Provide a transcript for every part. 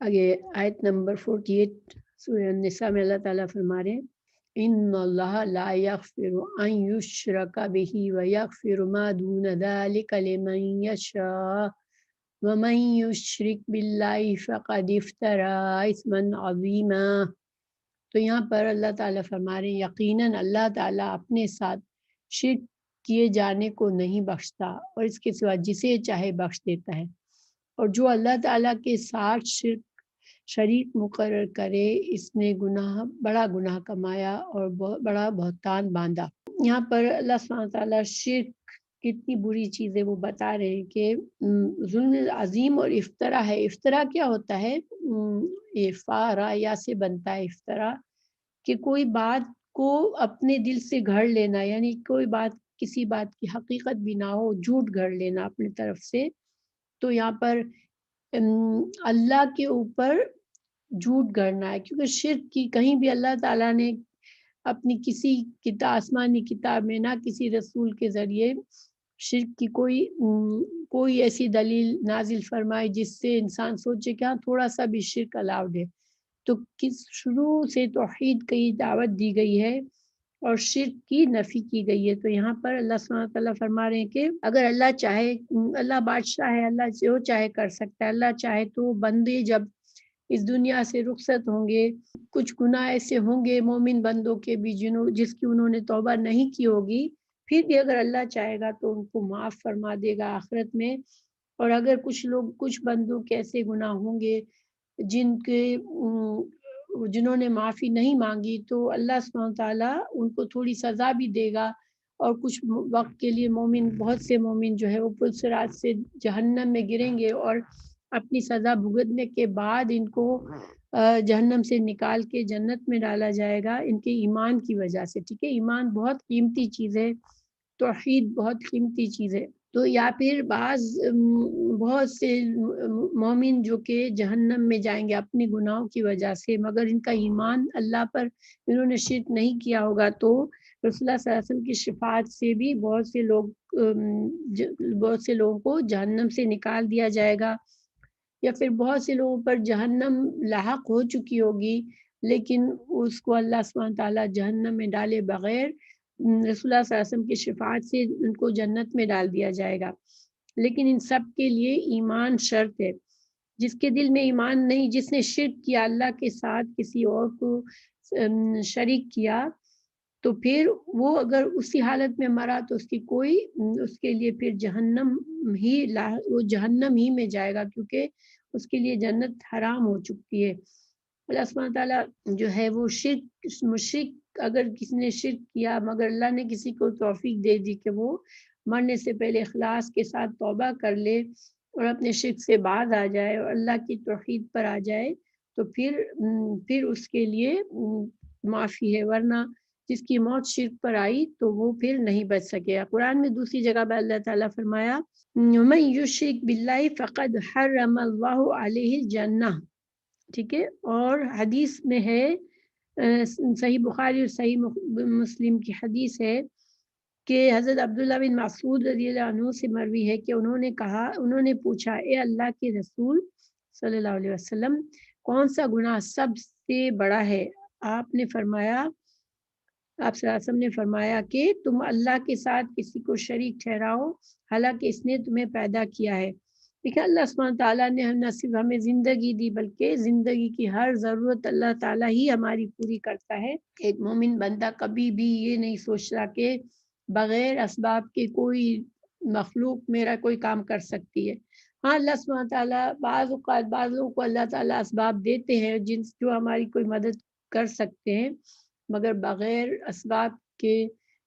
آگے آیت نمبر 48 سورہ النساء میں اللہ تعالیٰ فرما رہے ہیں ان اللہ لا یغفر ان یشرک بہ ویغفر ما دون ذلک لمن یشاء ومن یشرک باللہ فقد افتری اثما عظیما۔ تو یہاں پر اللہ تعالیٰ فرما رہے ہیں یقیناً اللہ تعالیٰ اپنے ساتھ شرک کیے جانے کو نہیں بخشتا اور اس کے سوا جسے چاہے بخش دیتا ہے، اور جو اللہ تعالیٰ کے ساتھ شریک مقرر کرے اس نے بڑا گناہ کمایا اور بڑا بہتان باندھا۔ یہاں پر اللہ سبحانہ تعالیٰ شرک کتنی بری چیز ہے وہ بتا رہے ہیں کہ ظلم عظیم اور افطرا ہے۔ افطرا کیا ہوتا ہے؟ فا یا سے بنتا ہے افطرا، کہ کوئی بات کو اپنے دل سے گھڑ لینا، یعنی کوئی بات کسی بات کی حقیقت بھی نہ ہو، جھوٹ گھڑ لینا اپنی طرف سے۔ تو یہاں پر اللہ کے اوپر جھوٹ گھڑنا ہے، کیونکہ شرک کی کہیں بھی اللہ تعالیٰ نے اپنی کسی آسمانی کتاب میں نہ کسی رسول کے ذریعے شرک کی کوئی ایسی دلیل نازل فرمائی جس سے انسان سوچے کہ ہاں تھوڑا سا بھی شرک الاؤڈ ہے۔ تو شروع سے توحید کی دعوت دی گئی ہے اور شرک کی نفی کی گئی ہے۔ تو یہاں پر اللہ سبحانہ تعالیٰ فرما رہے ہیں کہ اگر اللہ چاہے، اللہ بادشاہ ہے، اللہ جو چاہے کر سکتا ہے۔ اللہ چاہے تو بندے جب اس دنیا سے رخصت ہوں گے، کچھ گناہ ایسے ہوں گے مومن بندوں کے بھی جس کی انہوں نے توبہ نہیں کی ہوگی، پھر بھی اگر اللہ چاہے گا تو ان کو معاف فرما دے گا آخرت میں۔ اور اگر کچھ بندوں کے ایسے گناہ ہوں گے جنہوں نے معافی نہیں مانگی، تو اللہ سبحانہ تعالیٰ ان کو تھوڑی سزا بھی دے گا، اور کچھ وقت کے لیے بہت سے مومن جو ہے وہ پل صراط سے جہنم میں گریں گے، اور اپنی سزا بھگتنے کے بعد ان کو جہنم سے نکال کے جنت میں ڈالا جائے گا ان کے ایمان کی وجہ سے۔ ٹھیک ہے، ایمان بہت قیمتی چیز ہے، توحید بہت قیمتی چیز ہے۔ تو یا پھر بہت سے مومن جو کہ جہنم میں جائیں گے اپنی گناہوں کی وجہ سے، مگر ان کا ایمان اللہ پر انہوں نے شرک نہیں کیا ہوگا، تو رسول اللہ صلی اللہ علیہ وسلم کی شفاعت سے بھی بہت سے لوگوں کو جہنم سے نکال دیا جائے گا، یا پھر بہت سے لوگوں پر جہنم لاحق ہو چکی ہوگی لیکن اس کو اللہ سبحانہ تعالیٰ جہنم میں ڈالے بغیر رسول اللہ صلی اللہ علیہ وسلم کی شفاعت سے ان کو جنت میں ڈال دیا جائے گا۔ لیکن ان سب کے لیے ایمان شرط ہے۔ جس کے دل میں ایمان نہیں، جس نے شرک کیا، اللہ کے ساتھ کسی اور کو شریک کیا، تو پھر وہ اگر اسی حالت میں مرا تو اس کے لیے پھر وہ جہنم ہی میں جائے گا، کیونکہ اس کے لیے جنت حرام ہو چکی ہے۔ اللہ سبحانہ تعالیٰ جو ہے وہ مشرک اگر کسی نے شرک کیا، مگر اللہ نے کسی کو توفیق دے دی کہ وہ مرنے سے پہلے اخلاص کے ساتھ توبہ کر لے اور اپنے شرک سے باز آ جائے اور اللہ کی توحید پر آ جائے، تو پھر اس کے لیے معافی ہے، ورنہ جس کی موت شرک پر آئی تو وہ پھر نہیں بچ سکے۔ قرآن میں دوسری جگہ پہ اللہ تعالیٰ فرمایا وَمَن يُشْرِكْ بِاللَّهِ فَقَدْ حَرَّمَ اللَّهُ عَلَيْهِ الْجَنَّةَ۔ ٹھیک ہے، اور حدیث میں ہے، صحیح بخاری اور صحیح مسلم کی حدیث ہے کہ حضرت عبداللہ بن مسعود رضی اللہ عنہ سے مروی ہے کہ انہوں نے پوچھا اے اللہ کے رسول صلی اللہ علیہ وسلم، کون سا گناہ سب سے بڑا ہے؟ آپ صلی اللہ علیہ وسلم نے فرمایا کہ تم اللہ کے ساتھ کسی کو شریک ٹھہراؤ حالانکہ اس نے تمہیں پیدا کیا ہے۔ دیکھیں اللہ سبحانہ تعالیٰ نے نہ صرف ہمیں زندگی دی بلکہ زندگی کی ہر ضرورت اللہ تعالیٰ ہی ہماری پوری کرتا ہے۔ ایک مومن بندہ کبھی بھی یہ نہیں سوچتا کہ بغیر اسباب کے کوئی مخلوق میرا کوئی کام کر سکتی ہے۔ ہاں اللہ سبحانہ تعالیٰ بعض لوگوں کو اللہ تعالیٰ اسباب دیتے ہیں جو ہماری کوئی مدد کر سکتے ہیں، مگر بغیر اسباب کے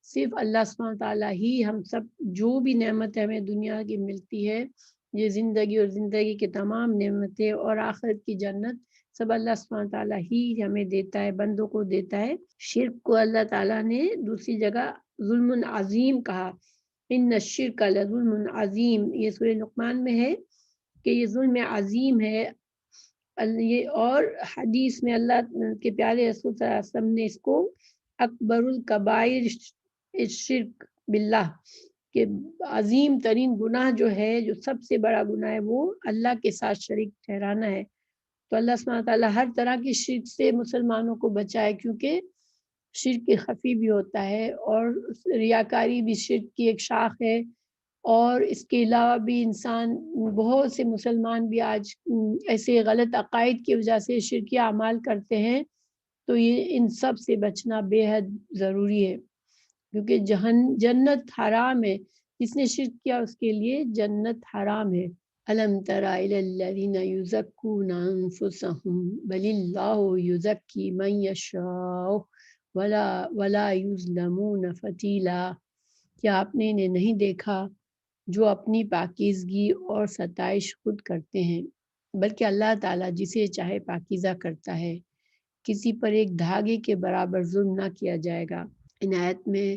صرف اللہ سبحانہ تعالیٰ ہی ہم سب جو بھی نعمت ہمیں دنیا کی ملتی ہے، یہ زندگی اور زندگی کے تمام نعمتیں اور آخرت کی جنت سب اللہ سبحانہ تعالیٰ ہی ہمیں دیتا ہے، بندوں کو دیتا ہے۔ شرک کو اللہ تعالیٰ نے دوسری جگہ ظلم عظیم کہا، ان الشرک لظلم عظیم، یہ سورہ لقمان میں ہے کہ یہ ظلم عظیم ہے۔ اور حدیث میں اللہ کے پیارے رسول صلی اللہ علیہ وسلم نے اس کو اکبر الکبائر الشرک باللہ، کہ عظیم ترین گناہ جو ہے، جو سب سے بڑا گناہ ہے، وہ اللہ کے ساتھ شریک ٹھہرانا ہے۔ تو اللہ سبحانہ تعالیٰ ہر طرح کی شرک سے مسلمانوں کو بچائے، کیونکہ شرک خفی بھی ہوتا ہے اور ریاکاری بھی شرک کی ایک شاخ ہے، اور اس کے علاوہ بھی انسان بہت سے مسلمان بھی آج ایسے غلط عقائد کی وجہ سے شرکی اعمال کرتے ہیں، تو یہ ان سب سے بچنا بے حد ضروری ہے، کیونکہ جنت حرام ہے، جس نے شرک کیا اس کے لیے جنت حرام ہے۔ الم تر الی الذین یزکون انفسهم بل اللہ یزکی من یشاء ولا یظلمون فتیلا۔ کیا آپ نے انہیں نہیں دیکھا جو اپنی پاکیزگی اور ستائش خود کرتے ہیں، بلکہ اللہ تعالیٰ جسے چاہے پاکیزہ کرتا ہے، کسی پر ایک دھاگے کے برابر ظلم نہ کیا جائے گا۔ ان آیت میں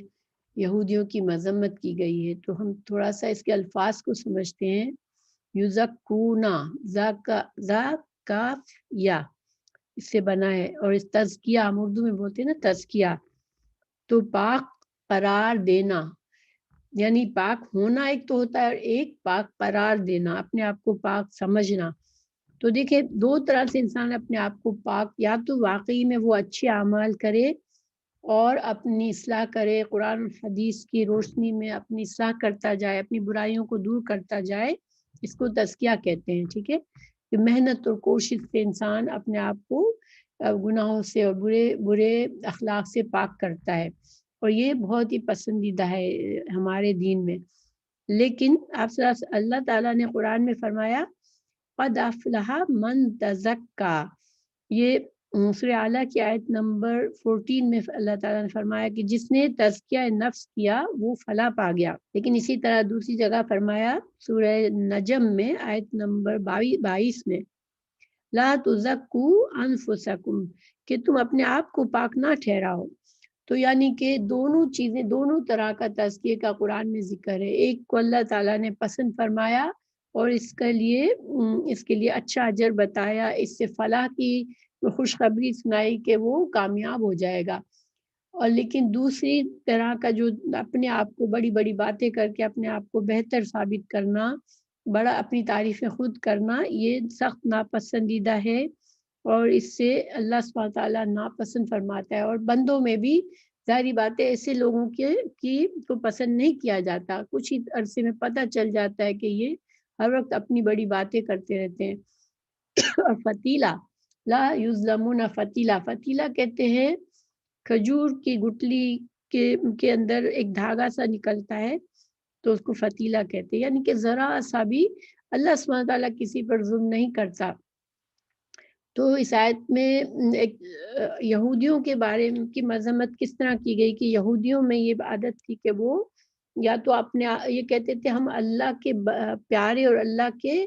یہودیوں کی مذمت کی گئی ہے، تو ہم تھوڑا سا اس کے الفاظ کو سمجھتے ہیں۔ یزکونا، ذا کاف یا اس سے بنا ہے، اور اس تزکیہ ہم اردو میں بولتے ہیں نا تزکیہ، تو پاک قرار دینا، یعنی پاک ہونا ایک تو ہوتا ہے اور ایک پاک قرار دینا، اپنے آپ کو پاک سمجھنا۔ تو دیکھیں دو طرح سے انسان اپنے آپ کو پاک، یا تو واقعی میں وہ اچھے اعمال کرے اور اپنی اصلاح کرے، قرآن و حدیث کی روشنی میں اپنی اصلاح کرتا جائے، اپنی برائیوں کو دور کرتا جائے، اس کو تزکیہ کہتے ہیں، ٹھیک ہے، کہ محنت اور کوشش سے انسان اپنے آپ کو گناہوں سے اور برے اخلاق سے پاک کرتا ہے، اور یہ بہت ہی پسندیدہ ہے ہمارے دین میں۔ لیکن آپ اللہ تعالیٰ نے قرآن میں فرمایا قد افلح من تزکا، یہ سورہ اعلیٰ کی آیت نمبر 14 میں اللہ تعالیٰ نے فرمایا کہ جس نے تزکیہ نفس کیا وہ فلاح پا گیا۔ لیکن اسی طرح دوسری جگہ فرمایا سورہ نجم میں آیت نمبر 22 میں لا تزکوا انفسکم، کہ تم اپنے آپ کو پاک نہ ٹھہراؤ۔ تو یعنی کہ دونوں چیزیں، دونوں طرح کا تزکیے کا قرآن میں ذکر ہے، ایک کو اللہ تعالیٰ نے پسند فرمایا اور اس کے لیے اچھا اجر بتایا، اس سے فلاح کی خوشخبری سنائی کہ وہ کامیاب ہو جائے گا، اور لیکن دوسری طرح کا جو اپنے آپ کو بڑی بڑی باتیں کر کے اپنے آپ کو بہتر ثابت کرنا، بڑا اپنی تعریفیں خود کرنا، یہ سخت ناپسندیدہ ہے، اور اس سے اللہ سبحانہ تعالیٰ ناپسند فرماتا ہے، اور بندوں میں بھی ظاہری باتیں ایسے لوگوں کی کو پسند نہیں کیا جاتا، کچھ ہی عرصے میں پتہ چل جاتا ہے کہ یہ ہر وقت اپنی بڑی باتیں کرتے رہتے ہیں۔ اور فتیلہ لا یظلمون، فتیلہ کہتے ہیں کھجور کی گٹلی کے اندر ایک دھاگا سا نکلتا ہے تو اس کو فتیلہ کہتے ہیں، یعنی کہ ذرا سا بھی اللہ سبحانہ تعالیٰ کسی پر ظلم نہیں کرتا۔ تو اس آیت میں ایک یہودیوں کے بارے کی مذمت کس طرح کی گئی کہ یہودیوں میں یہ عادت تھی کہ وہ یا تو اپنے یہ کہتے تھے ہم اللہ کے پیارے اور اللہ کے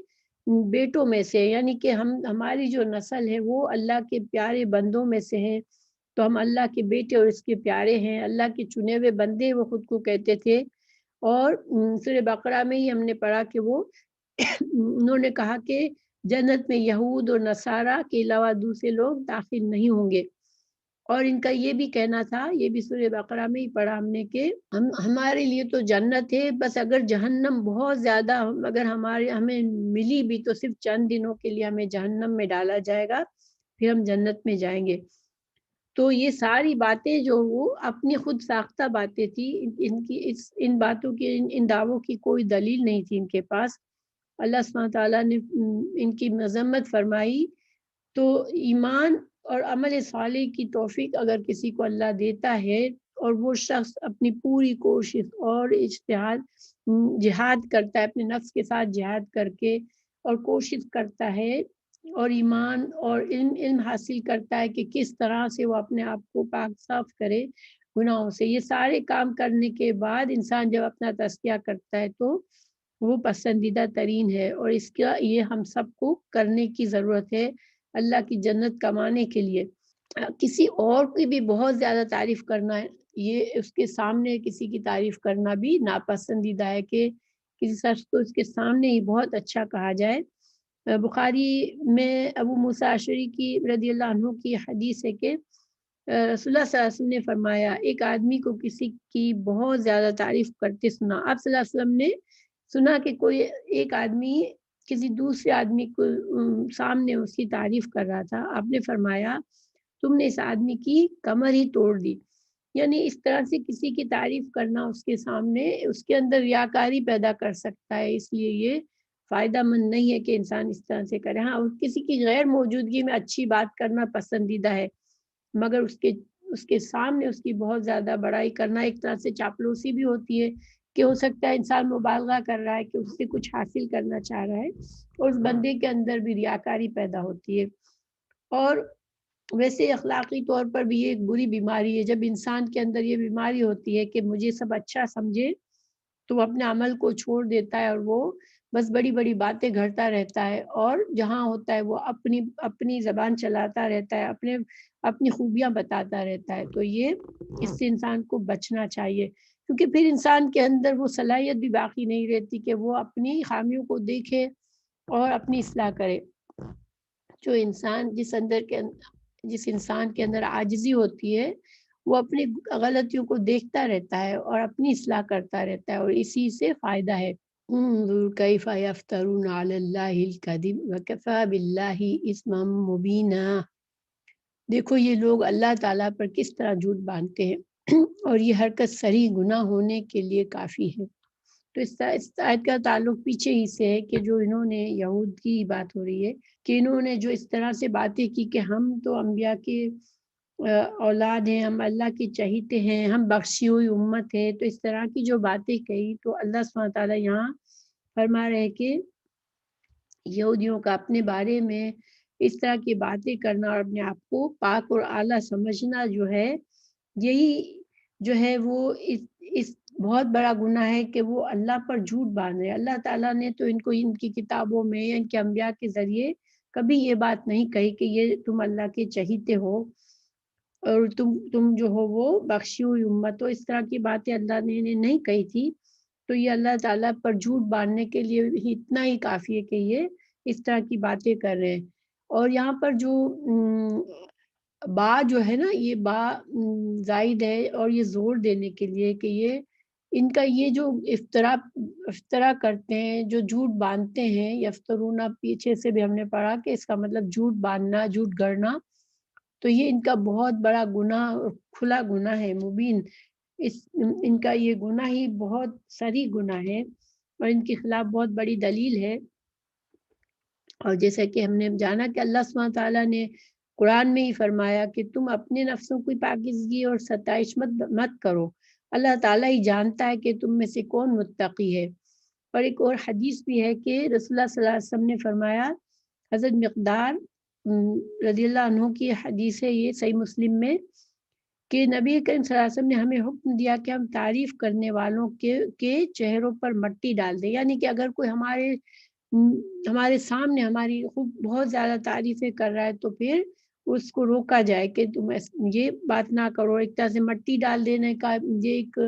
بیٹوں میں سے، یعنی کہ ہماری جو نسل ہے وہ اللہ کے پیارے بندوں میں سے ہے، تو ہم اللہ کے بیٹے اور اس کے پیارے ہیں، اللہ کے چنے ہوئے بندے وہ خود کو کہتے تھے۔ اور سورہ بقرہ میں ہی ہم نے پڑھا کہ وہ انہوں نے کہا کہ جنت میں یہود اور نصارہ کے علاوہ دوسرے لوگ داخل نہیں ہوں گے، اور ان کا یہ بھی کہنا تھا، یہ بھی سورہ بقرہ میں ہی پڑھا ہم نے کہ ہمارے لیے تو جنت ہے، بس اگر جہنم بہت زیادہ اگر ہمیں ملی بھی تو صرف چند دنوں کے لیے ہمیں جہنم میں ڈالا جائے گا، پھر ہم جنت میں جائیں گے۔ تو یہ ساری باتیں جو وہ اپنی خود ساختہ باتیں تھی، ان باتوں کی ان دعووں کی کوئی دلیل نہیں تھی ان کے پاس۔ اللہ سبحانہ تعالیٰ نے ان کی مذمت فرمائی۔ تو ایمان اور عمل صالح کی توفیق اگر کسی کو اللہ دیتا ہے اور وہ شخص اپنی پوری کوشش اور اجتہاد جہاد کرتا ہے، اپنے نفس کے ساتھ جہاد کر کے اور کوشش کرتا ہے اور ایمان اور علم حاصل کرتا ہے کہ کس طرح سے وہ اپنے آپ کو پاک صاف کرے گناہوں سے، یہ سارے کام کرنے کے بعد انسان جب اپنا تزکیہ کرتا ہے تو وہ پسندیدہ ترین ہے، اور اس کا یہ ہم سب کو کرنے کی ضرورت ہے اللہ کی جنت کمانے کے لیے۔ کسی اور کی بھی بہت زیادہ تعریف کرنا ہے، یہ اس کے سامنے کسی کی تعریف کرنا بھی ناپسندیدہ ہے کہ کسی شخص کو اس کے سامنے ہی بہت اچھا کہا جائے۔ بخاری میں ابو موسیٰ اشعری کی رضی اللہ عنہ کی حدیث ہے کہ رسول اللہ صلی اللہ علیہ وسلم نے فرمایا ایک آدمی کو کسی کی بہت زیادہ تعریف کرتے سنا۔ آپ صلی اللہ علیہ وسلم نے سنا کہ کوئی ایک آدمی کسی دوسرے آدمی کو سامنے اس کی تعریف کر رہا تھا، آپ نے فرمایا تم نے اس آدمی کی کمر ہی توڑ دی۔ یعنی اس طرح سے کسی کی تعریف کرنا اس کے سامنے اس کے اندر ریاکاری پیدا کر سکتا ہے، اس لیے یہ فائدہ مند نہیں ہے کہ انسان اس طرح سے کرے۔ ہاں، کسی کی غیر موجودگی میں اچھی بات کرنا پسندیدہ ہے، مگر اس کے سامنے اس کی بہت زیادہ بڑائی کرنا ایک طرح سے چاپلوسی بھی ہوتی ہے، کہ ہو سکتا ہے انسان مبالغہ کر رہا ہے کہ اس سے کچھ حاصل کرنا چاہ رہا ہے، اور اس بندے کے اندر بھی ریاکاری پیدا ہوتی ہے۔ اور ویسے اخلاقی طور پر بھی یہ ایک بری بیماری ہے، جب انسان کے اندر یہ بیماری ہوتی ہے کہ مجھے سب اچھا سمجھے تو وہ اپنے عمل کو چھوڑ دیتا ہے، اور وہ بس بڑی بڑی باتیں گھڑتا رہتا ہے، اور جہاں ہوتا ہے وہ اپنی اپنی زبان چلاتا رہتا ہے، اپنی خوبیاں بتاتا رہتا ہے۔ تو یہ اس سے انسان کو بچنا چاہیے، کیونکہ پھر انسان کے اندر وہ صلاحیت بھی باقی نہیں رہتی کہ وہ اپنی خامیوں کو دیکھے اور اپنی اصلاح کرے۔ جو انسان جس انسان کے اندر عاجزی ہوتی ہے، وہ اپنی غلطیوں کو دیکھتا رہتا ہے اور اپنی اصلاح کرتا رہتا ہے، اور اسی سے فائدہ ہے۔ انظر کیف یفترون علی اللہ الکذب وکفی باللہ اثما مبینا۔ دیکھو یہ لوگ اللہ تعالیٰ پر کس طرح جھوٹ باندھتے ہیں، اور یہ حرکت صریح گناہ ہونے کے لیے کافی ہے۔ تو اس آیت کا تعلق پیچھے ہی سے ہے کہ جو انہوں نے، یہود کی بات ہو رہی ہے کہ انہوں نے جو اس طرح سے باتیں کی کہ ہم تو انبیاء کے اولاد ہیں، ہم اللہ کی چہیتے ہیں، ہم بخشی ہوئی امت ہے، تو اس طرح کی جو باتیں کہی، تو اللہ سبحانہ تعالیٰ یہاں فرما رہے ہیں کہ یہودیوں کا اپنے بارے میں اس طرح کی باتیں کرنا اور اپنے آپ کو پاک اور اعلیٰ سمجھنا جو ہے، یہی جو ہے وہ اس بہت بڑا گناہ ہے کہ وہ اللہ پر جھوٹ باندھ رہے۔ اللہ تعالیٰ نے تو ان کو ان کی کتابوں میں یا ان کے انبیاء کے ذریعے کبھی یہ بات نہیں کہی کہ یہ تم اللہ کے چہیتے ہو اور تم جو ہو وہ بخشی ہوئی امت ہو، اس طرح کی باتیں اللہ نے نہیں کہی تھی۔ تو یہ اللہ تعالیٰ پر جھوٹ باندھنے کے لیے اتنا ہی کافی ہے کہ یہ اس طرح کی باتیں کر رہے ہیں۔ اور یہاں پر جو با جو ہے نا، یہ با زائد ہے، اور یہ زور دینے کے لیے کہ یہ ان کا یہ جو افطرا کرتے ہیں، جو جھوٹ باندھتے ہیں، یفترونا پیچھے سے بھی ہم نے پڑھا کہ اس کا مطلب جھوٹ باندھنا، جھوٹ گڑنا، تو یہ ان کا بہت بڑا گناہ، کھلا گناہ ہے مبین۔ ان کا یہ گناہ ہی بہت صریح گناہ ہے، اور ان کے خلاف بہت بڑی دلیل ہے۔ اور جیسا کہ ہم نے جانا کہ اللہ سبحانہ تعالیٰ نے قرآن میں ہی فرمایا کہ تم اپنے نفسوں کی پاکیزگی اور ستائش مت کرو، اللہ تعالیٰ ہی جانتا ہے کہ تم میں سے کون متقی ہے۔ اور ایک اور حدیث بھی ہے کہ رسول اللہ صلی اللہ علیہ وسلم نے فرمایا، حضرت مقدار رضی اللہ عنہ کی حدیث ہے یہ صحیح مسلم میں، کہ نبی کریم صلی اللہ علیہ وسلم نے ہمیں حکم دیا کہ ہم تعریف کرنے والوں کے چہروں پر مٹی ڈال دیں، یعنی کہ اگر کوئی ہمارے سامنے ہماری خوب بہت زیادہ تعریفیں کر رہا ہے تو پھر اس کو روکا جائے کہ تم یہ بات نہ کرو۔ ایک طرح سے مٹی ڈال دینے کا یہ ایک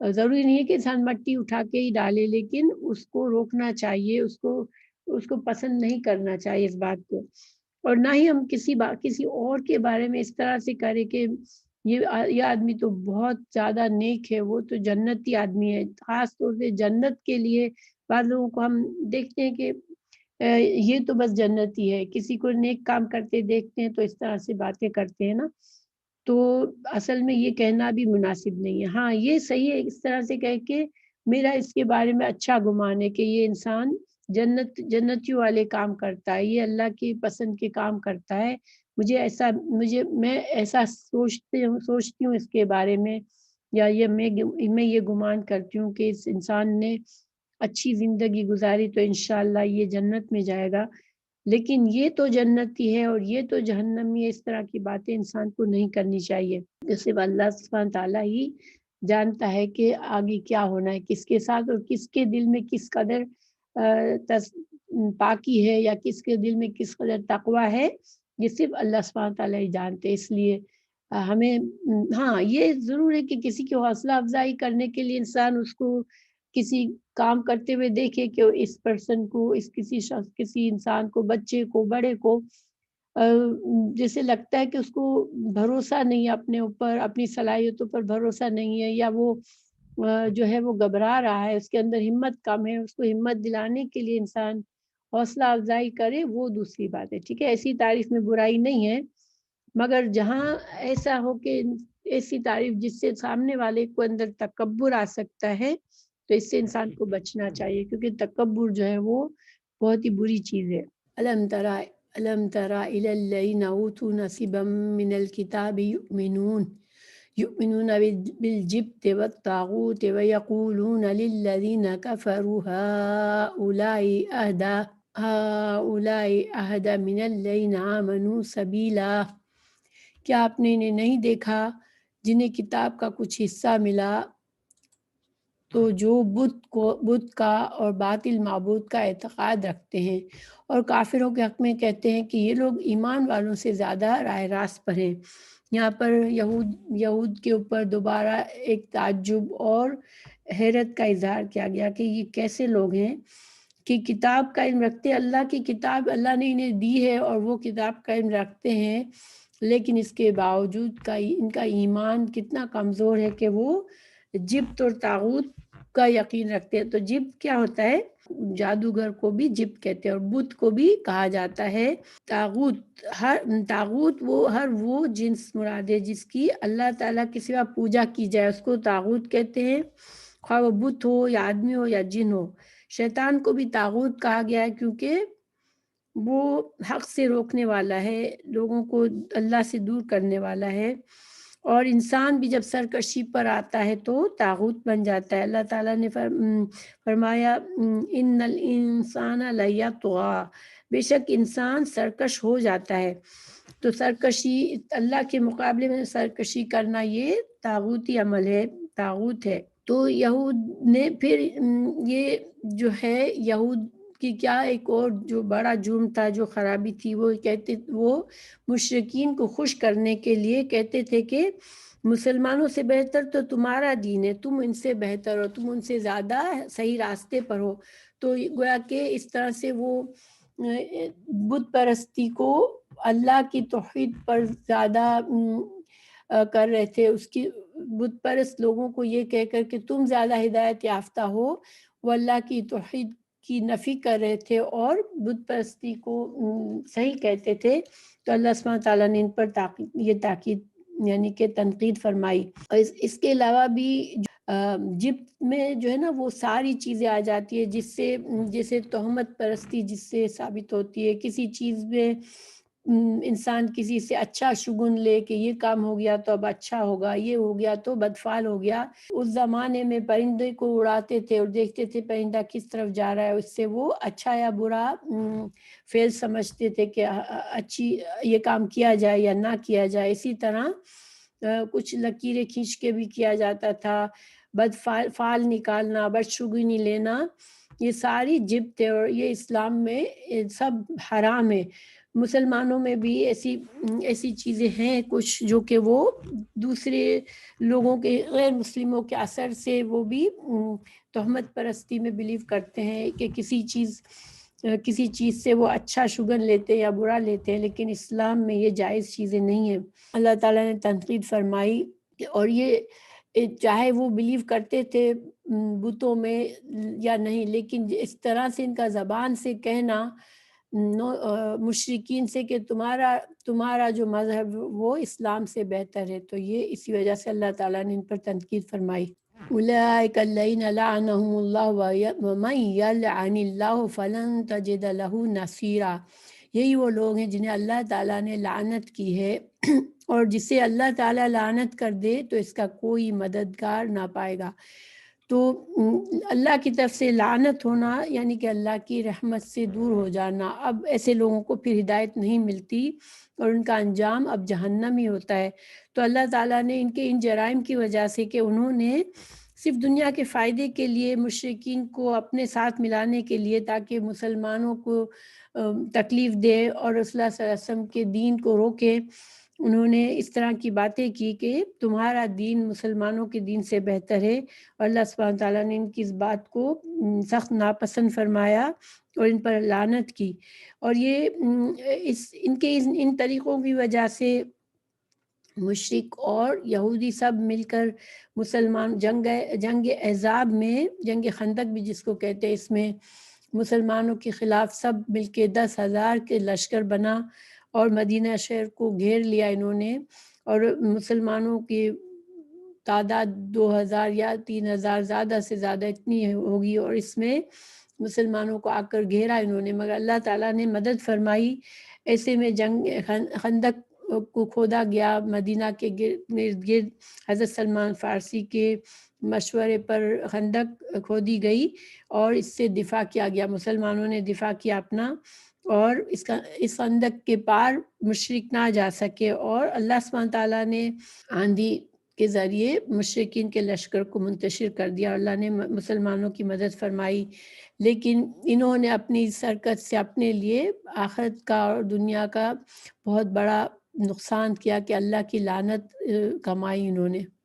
ضروری نہیں ہے کہ انسان مٹی اٹھا کے ہی ڈالے، لیکن اس کو روکنا چاہیے، اس کو پسند نہیں کرنا چاہیے اس بات کو۔ اور نہ ہی ہم کسی اور کے بارے میں اس طرح سے کریں کہ یہ آدمی تو بہت زیادہ نیک ہے، وہ تو جنتی آدمی ہے۔ خاص طور سے جنت کے لیے بعض لوگوں کو ہم دیکھتے ہیں کہ یہ تو بس جنتی ہے، کسی کو نیک کام کرتے دیکھتے ہیں تو اس طرح سے باتیں کرتے ہیں نا، تو اصل میں یہ کہنا بھی مناسب نہیں ہے۔ ہاں یہ صحیح ہے اس طرح سے کہہ کہ میرا اس کے بارے میں اچھا گمان ہے کہ یہ انسان جنتیوں والے کام کرتا ہے، یہ اللہ کی پسند کے کام کرتا ہے، میں ایسا سوچتی ہوں اس کے بارے میں، یا میں یہ گمان کرتی ہوں کہ اس انسان نے اچھی زندگی گزاری تو انشاءاللہ یہ جنت میں جائے گا، لیکن یہ تو جنتی ہے اور یہ تو جہنمی ہے۔ اس طرح کی باتیں انسان کو نہیں کرنی چاہیے، صرف اللہ سبحانہ تعالیٰ ہی جانتا ہے کہ آگے کیا ہونا ہے کس کے ساتھ، اور کس کے دل میں کس قدر پاکی ہے یا کس کے دل میں کس قدر تقوی ہے، یہ صرف اللہ سبحانہ تعالیٰ ہی جانتے۔ اس لیے ہمیں ہاں یہ ضرور ہے کہ کسی کی حوصلہ افزائی کرنے کے لیے انسان اس کو کسی کام کرتے ہوئے دیکھے کہ اس پرسن کو، کسی انسان کو، بچے کو، بڑے کو جیسے لگتا ہے کہ اس کو بھروسہ نہیں ہے اپنے اوپر، اپنی صلاحیتوں پر بھروسہ نہیں ہے، یا وہ جو ہے وہ گھبرا رہا ہے، اس کے اندر ہمت کم ہے، اس کو ہمت دلانے کے لیے انسان حوصلہ افزائی کرے وہ دوسری بات ہے، ٹھیک ہے، ایسی تعریف میں برائی نہیں ہے، مگر جہاں ایسا ہو کہ ایسی تعریف جس سے سامنے والے کو اندر تکبر آ سکتا ہے تو اس سے انسان کو بچنا چاہیے، کیونکہ تکبر جو ہے وہ بہت ہی بری چیز ہے۔ الم تری الی الذین اوتوا نصیبا من الکتاب یؤمنون بالجبت والطاغوت ویقولون للذین کفروا هؤلاء اہدی من الذین آمنوا سبیلا۔ کیا آپ نے انہیں نہیں دیکھا جنہیں کتاب کا کچھ حصہ ملا تو جو بت کا اور باطل معبود کا اعتقاد رکھتے ہیں اور کافروں کے حق میں کہتے ہیں کہ یہ لوگ ایمان والوں سے زیادہ راہ راست پر ہیں۔ یہاں پر یہود کے اوپر دوبارہ ایک تعجب اور حیرت کا اظہار کیا گیا کہ یہ کیسے لوگ ہیں کہ کتاب کا علم رکھتے، اللہ کی کتاب اللہ نے انہیں دی ہے اور وہ کتاب کا علم رکھتے ہیں، لیکن اس کے باوجود ان کا ایمان کتنا کمزور ہے کہ وہ جبت اور طاغوت کا یقین رکھتے ہیں۔ تو جبت کیا ہوتا ہے؟ جادوگر کو بھی جبت کہتے ہیں اور بت کو بھی کہا جاتا ہے طاغوت وہ جنس مراد ہے جس کی اللہ تعالیٰ کے سوا پوجا کی جائے، اس کو طاغوت کہتے ہیں، خواہ وہ بت ہو یا آدمی ہو یا جن ہو۔ شیطان کو بھی طاغوت کہا گیا ہے کیونکہ وہ حق سے روکنے والا ہے، لوگوں کو اللہ سے دور کرنے والا ہے، اور انسان بھی جب سرکشی پر آتا ہے تو طاغوت بن جاتا ہے۔ اللہ تعالیٰ نے فرمایا ان الانسان لیطغی، بے شک انسان سرکش ہو جاتا ہے۔ تو سرکشی اللہ کے مقابلے میں سرکشی کرنا یہ طاغوتی عمل ہے، طاغوت ہے۔ تو یہود نے پھر یہ جو ہے یہود کی کیا ایک اور جو بڑا جرم تھا، جو خرابی تھی، وہ مشرکین کو خوش کرنے کے لیے کہتے تھے کہ مسلمانوں سے بہتر تو تمہارا دین ہے، تم ان سے بہتر ہو، تم ان سے زیادہ صحیح راستے پر ہو۔ تو گویا کہ اس طرح سے وہ بت پرستی کو اللہ کی توحید پر زیادہ کر رہے تھے، اس کی بت پرست لوگوں کو یہ کہہ کر کہ تم زیادہ ہدایت یافتہ ہو، وہ اللہ کی توحید کی نفی کر رہے تھے اور بت پرستی کو صحیح کہتے تھے۔ تو اللہ سبحانہ تعالیٰ نے ان پر یہ تاکید یعنی کہ تنقید فرمائی۔ اور اس کے علاوہ بھی جبت میں جو ہے نا وہ ساری چیزیں آ جاتی ہے جس سے جیسے تہمت پرستی جس سے ثابت ہوتی ہے، کسی چیز میں انسان کسی سے اچھا شگن لے کہ یہ کام ہو گیا تو اب اچھا ہوگا، یہ ہو گیا تو بدفعل ہو گیا۔ اس زمانے میں پرندے کو اڑاتے تھے اور دیکھتے تھے پرندہ کس طرف جا رہا ہے، اس سے وہ اچھا یا برا فعل سمجھتے تھے کہ اچھی یہ کام کیا جائے یا نہ کیا جائے۔ اسی طرح کچھ لکیریں کھینچ کے بھی کیا جاتا تھا، فعل نکالنا، بدشگونی لینا، یہ ساری جبت ہے اور یہ اسلام میں سب حرام ہے۔ مسلمانوں میں بھی ایسی چیزیں ہیں کچھ جو کہ وہ دوسرے لوگوں کے غیر مسلموں کے اثر سے وہ بھی تہمت پرستی میں بلیو کرتے ہیں کہ کسی چیز سے وہ اچھا شگن لیتے یا برا لیتے ہیں، لیکن اسلام میں یہ جائز چیزیں نہیں ہیں۔ اللہ تعالیٰ نے تنقید فرمائی اور یہ چاہے وہ بلیو کرتے تھے بتوں میں یا نہیں، لیکن اس طرح سے ان کا زبان سے کہنا مشرکین سے کہ تمہارا جو مذہب وہ اسلام سے بہتر ہے، تو یہ اسی وجہ سے اللہ تعالیٰ نے ان پر تنقید فرمائی۔ اولئک الذین لعنہم اللہ ومن یلعن اللہ فلن تجد له نصیرا، یہی وہ لوگ ہیں جنہیں اللہ تعالیٰ نے لعنت کی ہے اور جسے اللہ تعالیٰ لعنت کر دے تو اس کا کوئی مددگار نہ پائے گا۔ تو اللہ کی طرف سے لعنت ہونا یعنی کہ اللہ کی رحمت سے دور ہو جانا، اب ایسے لوگوں کو پھر ہدایت نہیں ملتی اور ان کا انجام اب جہنم ہی ہوتا ہے۔ تو اللہ تعالیٰ نے ان جرائم کی وجہ سے کہ انہوں نے صرف دنیا کے فائدے کے لیے مشرکین کو اپنے ساتھ ملانے کے لیے تاکہ مسلمانوں کو تکلیف دے اور رسول اللہ صلی اللہ علیہ وسلم کے دین کو روکے، انہوں نے اس طرح کی باتیں کی کہ تمہارا دین مسلمانوں کے دین سے بہتر ہے، اور اللہ سبحانہ تعالیٰ نے ان کی اس بات کو سخت ناپسند فرمایا اور ان پر لعنت کی۔ اور یہ ان طریقوں کی وجہ سے مشرک اور یہودی سب مل کر مسلمان جنگ احزاب میں، جنگ خندق بھی جس کو کہتے ہیں، اس میں مسلمانوں کے خلاف سب مل کے 10,000 کے لشکر بنا اور مدینہ شہر کو گھیر لیا انہوں نے، اور مسلمانوں کی تعداد 2,000 یا 3,000 زیادہ سے زیادہ اتنی ہوگی، اور اس میں مسلمانوں کو آ کر گھیرا انہوں نے، مگر اللہ تعالیٰ نے مدد فرمائی۔ ایسے میں جنگ خندق کو کھودا گیا مدینہ کے ارد گرد، حضرت سلمان فارسی کے مشورے پر خندق کھودی گئی اور اس سے دفاع کیا گیا، مسلمانوں نے دفاع کیا اپنا، اور اس خندق کے پار مشرک نہ جا سکے، اور اللہ سبحانہ تعالیٰ نے آندھی کے ذریعے مشرکین کے لشکر کو منتشر کر دیا، اللہ نے مسلمانوں کی مدد فرمائی، لیکن انہوں نے اپنی اس حرکت سے اپنے لیے آخرت کا اور دنیا کا بہت بڑا نقصان کیا کہ اللہ کی لعنت کمائی انہوں نے۔